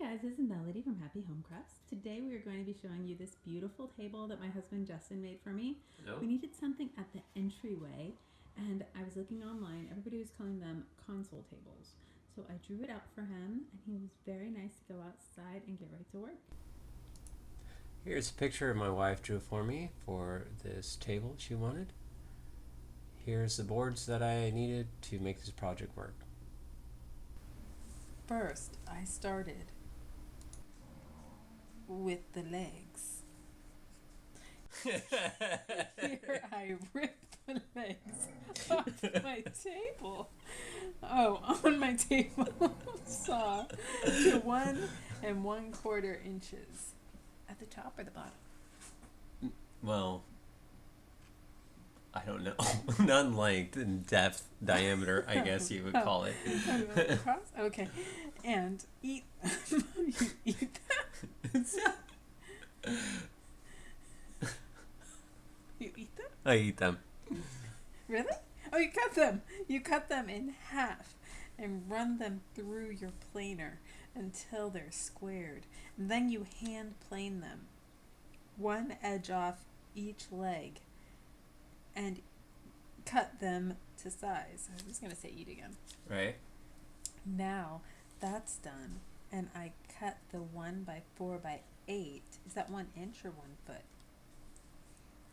Hi guys, this is Melody from Happy Home Crafts. Today we are going to be showing you this beautiful table that my husband Justin made for me. Hello. We needed something at the entryway and I was looking online. Everybody was calling them console tables. So I drew it out for him and he was very nice to go outside and get right to work. Here's a picture my wife drew for me for this table she wanted. Here's the boards that I needed to make this project work. First, I started with the legs. Here I ripped the legs off my table. Oh, on my table saw to 1 1/4 inches. At the top or the bottom? Well, I don't know. Not in length, in depth, diameter, I guess you would call it. Across? Okay. And eat. You eat them? You eat them? I eat them. Really? Oh, you cut them. You cut them in half and run them through your planer until they're squared. And then you hand plane them. One edge off each leg and cut them to size. I was going to say eat again. Right. Now that's done and I cut the 1 by 4 by 8. Is that 1 inch or 1 foot?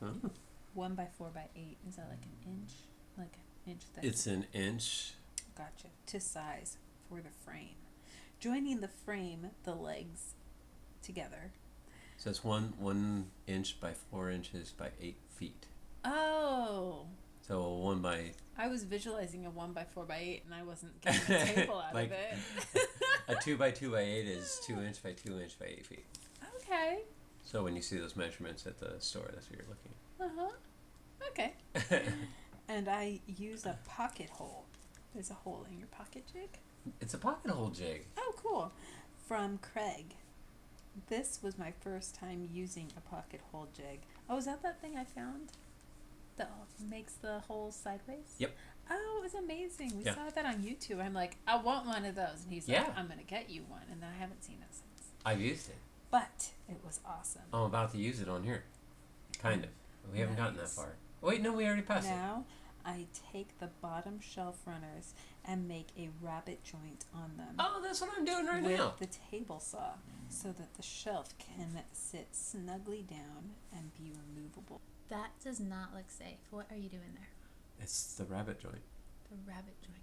Oh. 1 by 4 by 8. Is that like an inch? Like an inch thick? It's an inch. Gotcha. To size for the frame. Joining the frame, the legs together. So it's 1 inch by 4 inches by 8 feet. Oh. So 1 by... I was visualizing a 1 by 4 by 8 and I wasn't getting a table out Like, of it. A 2 by 2 by 8 is 2 inch by 2 inch by 8 feet. Okay. So when you see those measurements at the store, that's what you're looking Uh-huh. Okay. at. And I use a pocket hole. There's a hole in your pocket jig. It's a pocket hole jig. Oh, cool. From Craig. This was my first time using a pocket hole jig. Oh, is that thing I found? That makes the holes sideways? Yep. Oh, it was amazing. We Yeah. saw that on YouTube. I'm like, I want one of those. And he's Yeah. like, I'm going to get you one. And then I haven't seen it since. I've used it. But it was awesome. I'm about to use it on here. Kind of. We haven't gotten that Nice. far. Wait, no, we already passed it. Now, I take the bottom shelf runners and make a rabbit joint on them. Oh, that's what I'm doing right with now. the table saw so that the shelf can sit snugly down and be removable. That does not look safe. What are you doing there? It's the rabbit joint. The rabbit joint.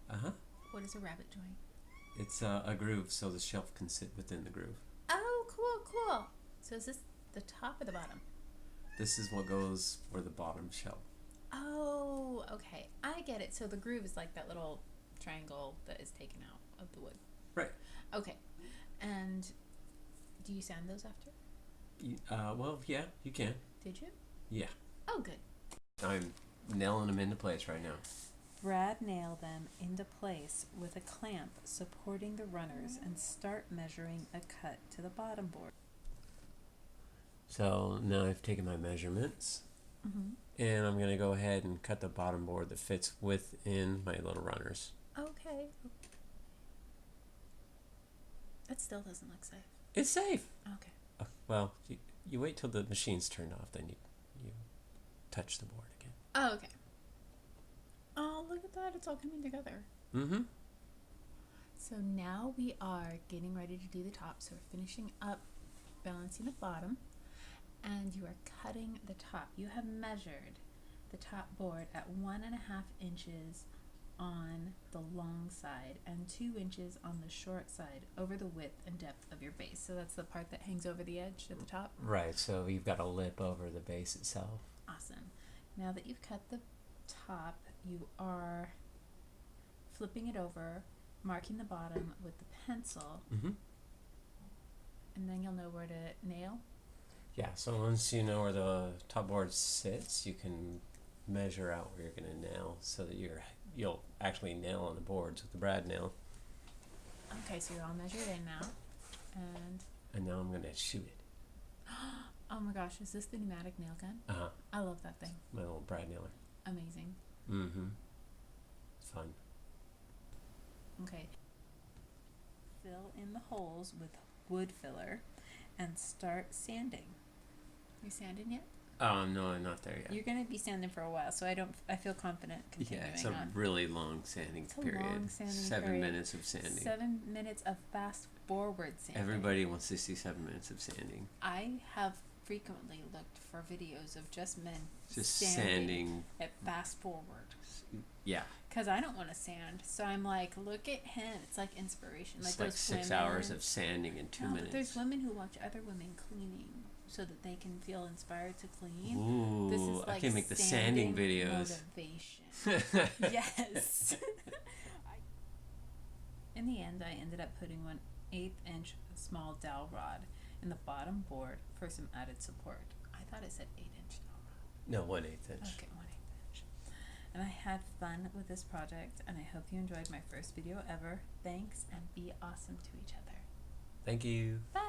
Uh-huh. What is a rabbit joint? It's a groove so the shelf can sit within the groove. Oh, cool. So is this the top or the bottom? This is what goes for the bottom shelf. Oh, okay. I get it. So the groove is like that little triangle that is taken out of the wood. Right. Okay. And do you sand those after? Well, yeah, you can. Did you? Yeah. Oh, good. I'm nailing them into place right now. Brad nailed them into place with a clamp supporting the runners and start measuring a cut to the bottom board. So now I've taken my measurements and I'm going to go ahead and cut the bottom board that fits within my little runners. Okay. That still doesn't look safe. It's safe. Okay. Well, you wait till the machine's turned off, then you touch the board again. Oh, okay. Oh, look at that. It's all coming together. Mm-hmm. So now we are getting ready to do the top. So we're finishing up balancing the bottom and you are cutting the top. You have measured the top board at 1.5 inches on the long side and 2 inches on the short side over the width and depth of your base. So that's the part that hangs over the edge at the top. Right, so you've got a lip over the base itself. Awesome. Now that you've cut the top, you are flipping it over, marking the bottom with the pencil, and then you'll know where to nail. Yeah, so once you know where the top board sits, you can measure out where you're going to nail so that you'll actually nail on the boards with the brad nail. Okay, so you're all measured in now. And now I'm going to shoot it. Oh my gosh, is this the pneumatic nail gun? Uh-huh. I love that thing. My little brad nailer. Amazing. Mm-hmm. Fun. Okay. fill in the holes with wood filler and start sanding. You sanding yet? No, I'm not there yet. You're gonna be sanding for a while, so I feel confident continuing Yeah, it's a on. really long sanding It's a period. long sanding 7 period. minutes of sanding. 7 minutes of fast forward sanding. Everybody wants to see 7 minutes of sanding. I have frequently looked for videos of just men Just sanding sanding. at fast forward. Yeah. Because I don't want to sand, so I'm like, look at him. It's like inspiration. It's like like those 6 women. hours of sanding in 2 No, minutes. but there's women who watch other women cleaning so that they can feel inspired to clean. Ooh, This is like I can make the sanding videos. Motivation. Yes. In the end, I ended up putting 1/8 inch small dowel rod in the bottom board for some added support. I thought it said 8-inch dowel rod. No, 1/8 inch. Okay, 1/8 inch. And I had fun with this project, and I hope you enjoyed my first video ever. Thanks, and be awesome to each other. Thank you. Bye.